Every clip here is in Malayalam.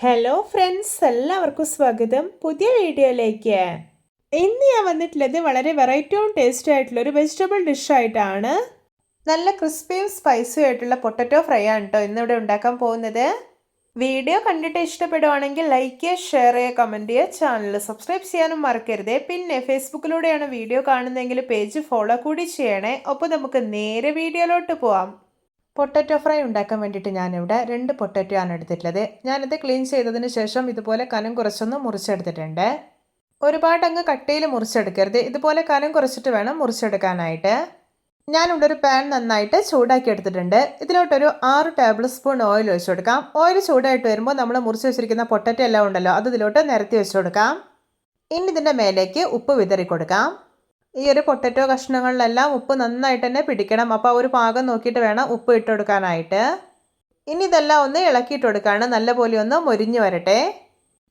ഹലോ ഫ്രണ്ട്സ്, എല്ലാവർക്കും സ്വാഗതം പുതിയ വീഡിയോയിലേക്ക്. ഇന്ന് ഞാൻ വന്നിട്ടുള്ളത് വളരെ വെറൈറ്റിയും ടേസ്റ്റി ആയിട്ടുള്ള ഒരു വെജിറ്റബിൾ ഡിഷായിട്ടാണ്. നല്ല ക്രിസ്പിയും സ്പൈസിയും ആയിട്ടുള്ള പൊട്ടറ്റോ ഫ്രൈ ആണ് കേട്ടോ ഇന്നിവിടെ ഉണ്ടാക്കാൻ പോകുന്നത്. വീഡിയോ കണ്ടിട്ട് ഇഷ്ടപ്പെടുവാണെങ്കിൽ ലൈക്ക് ചെയ്യുക, ഷെയർ ചെയ്യുക, കമൻറ്റ് ചെയ്യുക, ചാനൽ സബ്സ്ക്രൈബ് ചെയ്യാനും മറക്കരുത്. പിന്നെ ഫേസ്ബുക്കിലൂടെയാണ് വീഡിയോ കാണുന്നതെങ്കിൽ പേജ് ഫോളോ കൂടി ചെയ്യണേ. അപ്പോൾ നമുക്ക് നേരെ വീഡിയോയിലോട്ട് പോവാം. പൊട്ടറ്റോ ഫ്രൈ ഉണ്ടാക്കാൻ വേണ്ടിയിട്ട് ഞാനിവിടെ 2 പൊട്ടറ്റോ ആണ് എടുത്തിട്ടുള്ളത്. ഞാനിത് ക്ലീൻ ചെയ്തതിന് ശേഷം ഇതുപോലെ കനം കുറച്ചൊന്ന് മുറിച്ചെടുത്തിട്ടുണ്ട്. ഒരുപാട് അങ്ങ് കട്ടിയിൽ മുറിച്ചെടുക്കരുത്, ഇതുപോലെ കനം കുറച്ചിട്ട് വേണം മുറിച്ചെടുക്കാനായിട്ട്. ഞാനിവിടെ ഒരു പാൻ നന്നായിട്ട് ചൂടാക്കി എടുത്തിട്ടുണ്ട്. ഇതിലോട്ടൊരു 6 ടേബിൾ സ്പൂൺ ഓയിൽ ഒഴിച്ചു കൊടുക്കാം. ഓയിൽ ചൂടായിട്ട് വരുമ്പോൾ നമ്മൾ മുറിച്ച് വെച്ചിരിക്കുന്ന പൊട്ടറ്റോ എല്ലാം ഉണ്ടല്ലോ, അത് ഇതിലോട്ട് നിരത്തി വെച്ച് കൊടുക്കാം. ഇനി ഇതിൻ്റെ മേലേക്ക് ഉപ്പ് വിതറി കൊടുക്കാം. ഈ ഒരു പൊട്ടറ്റോ കഷ്ണങ്ങളിലെല്ലാം ഉപ്പ് നന്നായിട്ട് തന്നെ പിടിക്കണം. അപ്പോൾ ഒരു പാകം നോക്കിയിട്ട് വേണം ഉപ്പ് ഇട്ട് കൊടുക്കാനായിട്ട്. ഇനി ഇതെല്ലാം ഒന്ന് ഇളക്കിയിട്ട് കൊടുക്കുകയാണ്. നല്ലപോലെ ഒന്ന് മൊരിഞ്ഞ് വരട്ടെ.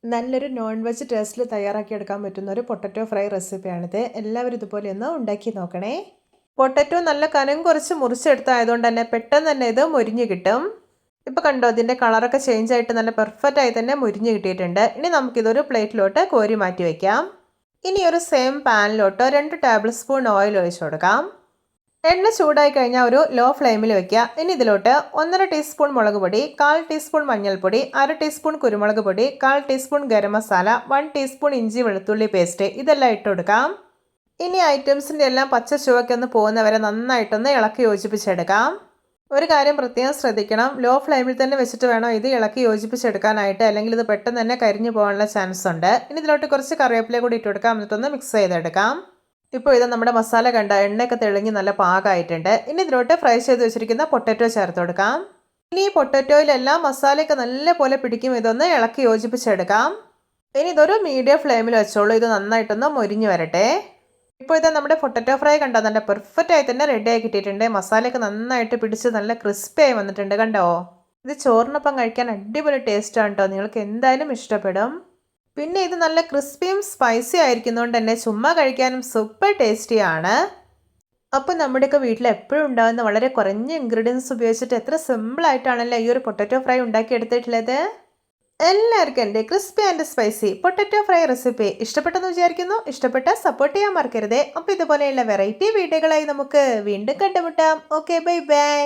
നല്ലൊരു നോൺ വെജ് ടേസ്റ്റിൽ തയ്യാറാക്കിയെടുക്കാൻ പറ്റുന്ന ഒരു പൊട്ടറ്റോ ഫ്രൈ റെസിപ്പിയാണിത്. എല്ലാവരും ഇതുപോലെ ഒന്ന് ഉണ്ടാക്കി നോക്കണേ. പൊട്ടറ്റോ നല്ല കനം കുറച്ച് മുറിച്ചെടുത്തായതുകൊണ്ട് തന്നെ പെട്ടെന്ന് തന്നെ ഇത് മൊരിഞ്ഞ് കിട്ടും. ഇപ്പോൾ കണ്ടോ, ഇതിൻ്റെ കളറൊക്കെ ചേഞ്ച് ആയിട്ട് നല്ല പെർഫെക്റ്റ് ആയി തന്നെ മൊരിഞ്ഞ് കിട്ടിയിട്ടുണ്ട്. ഇനി നമുക്കിതൊരു പ്ലേറ്റിലോട്ട് കോരി മാറ്റി വയ്ക്കാം. ഇനി ഒരു സെയിം പാനിലോട്ട് 2 ടേബിൾ സ്പൂൺ ഓയിൽ ഒഴിച്ചു കൊടുക്കാം. എണ്ണ ചൂടായി കഴിഞ്ഞാൽ ഒരു ലോ ഫ്ലെയിമിൽ വെക്കുക. ഇനി ഇതിലോട്ട് 1.5 ടീസ്പൂൺ മുളക് പൊടി, 1/4 ടീസ്പൂൺ മഞ്ഞൾപ്പൊടി, 1/2 ടീസ്പൂൺ കുരുമുളക് പൊടി, 1/4 ടീസ്പൂൺ ഗരം മസാല, 1 ടീസ്പൂൺ ഇഞ്ചി വെളുത്തുള്ളി പേസ്റ്റ് ഇതെല്ലാം ഇട്ട് കൊടുക്കാം. ഇനി ഐറ്റംസിൻ്റെ എല്ലാം പച്ച ചുവക്കൊന്ന് പോകുന്നവരെ നന്നായിട്ടൊന്ന് ഇളക്കി യോജിപ്പിച്ചെടുക്കാം. ഒരു കാര്യം പ്രത്യേകം ശ്രദ്ധിക്കണം, ലോ ഫ്ലെയിമിൽ തന്നെ വെച്ചിട്ട് വേണം ഇത് ഇളക്കി യോജിപ്പിച്ചെടുക്കാനായിട്ട്, അല്ലെങ്കിൽ ഇത് പെട്ടെന്ന് തന്നെ കരിഞ്ഞു പോകാനുള്ള ചാൻസ് ഉണ്ട്. ഇനി ഇതിലോട്ട് കുറച്ച് കറിവേപ്പില കൂടി ഇട്ട് കൊടുക്കാം, എന്നിട്ടൊന്ന് മിക്സ് ചെയ്തെടുക്കാം. ഇപ്പോൾ ഇത് നമ്മുടെ മസാല കണ്ട എണ്ണയൊക്കെ തെളിഞ്ഞ് നല്ല പാകമായിട്ടുണ്ട്. ഇനി ഇതിലോട്ട് ഫ്രൈ ചെയ്ത് വെച്ചിരിക്കുന്ന പൊട്ടറ്റോ ചേർത്ത് കൊടുക്കാം. ഇനി ഈ പൊട്ടറ്റോയിലെല്ലാം മസാലയൊക്കെ നല്ലപോലെ പിടിക്കും. ഇതൊന്ന് ഇളക്കി യോജിപ്പിച്ചെടുക്കാം. ഇനി ഇതൊരു മീഡിയം ഫ്ലെയിമിൽ വെച്ചോളൂ. ഇത് നന്നായിട്ടൊന്ന് മൊരിഞ്ഞ് വരട്ടെ. ഇപ്പോൾ ഇത് നമ്മുടെ പൊട്ടറ്റോ ഫ്രൈ കണ്ടോ, നല്ല പെർഫെക്റ്റ് ആയി തന്നെ റെഡി ആയി കിട്ടിയിട്ടുണ്ട്. മസാലയൊക്കെ നന്നായിട്ട് പിടിച്ച് നല്ല ക്രിസ്പി ആയി വന്നിട്ടുണ്ട് കണ്ടോ. ഇത് ചോറിനൊപ്പം കഴിക്കാൻ അടിപൊളി ടേസ്റ്റാണ് കേട്ടോ, നിങ്ങൾക്ക് എന്തായാലും ഇഷ്ടപ്പെടും. പിന്നെ ഇത് നല്ല ക്രിസ്പിയും സ്പൈസി ആയിരിക്കുന്നതുകൊണ്ട് തന്നെ ചുമ്മാ കഴിക്കാനും സൂപ്പർ ടേസ്റ്റിയാണ്. അപ്പോൾ നമ്മുടെയൊക്കെ വീട്ടിൽ എപ്പോഴും ഉണ്ടാകുന്ന വളരെ കുറഞ്ഞ ഇൻഗ്രീഡിയൻസ് ഉപയോഗിച്ചിട്ട് എത്ര സിമ്പിളായിട്ടാണല്ലോ ഈ ഒരു പൊട്ടറ്റോ ഫ്രൈ ഉണ്ടാക്കിയെടുത്തിട്ടുള്ളത്. എല്ലാവർക്കും എൻ്റെ crispy and spicy potato fry recipe ഇഷ്ടപ്പെട്ടെന്ന് വിചാരിക്കുന്നു. ഇഷ്ടപ്പെട്ടാൽ സപ്പോർട്ട് ചെയ്യാൻ മറക്കരുത്. അപ്പോൾ ഇതുപോലെയുള്ള വെറൈറ്റി വീഡിയോകളായി നമുക്ക് വീണ്ടും കണ്ടുമുട്ടാം. Okay, bye bye.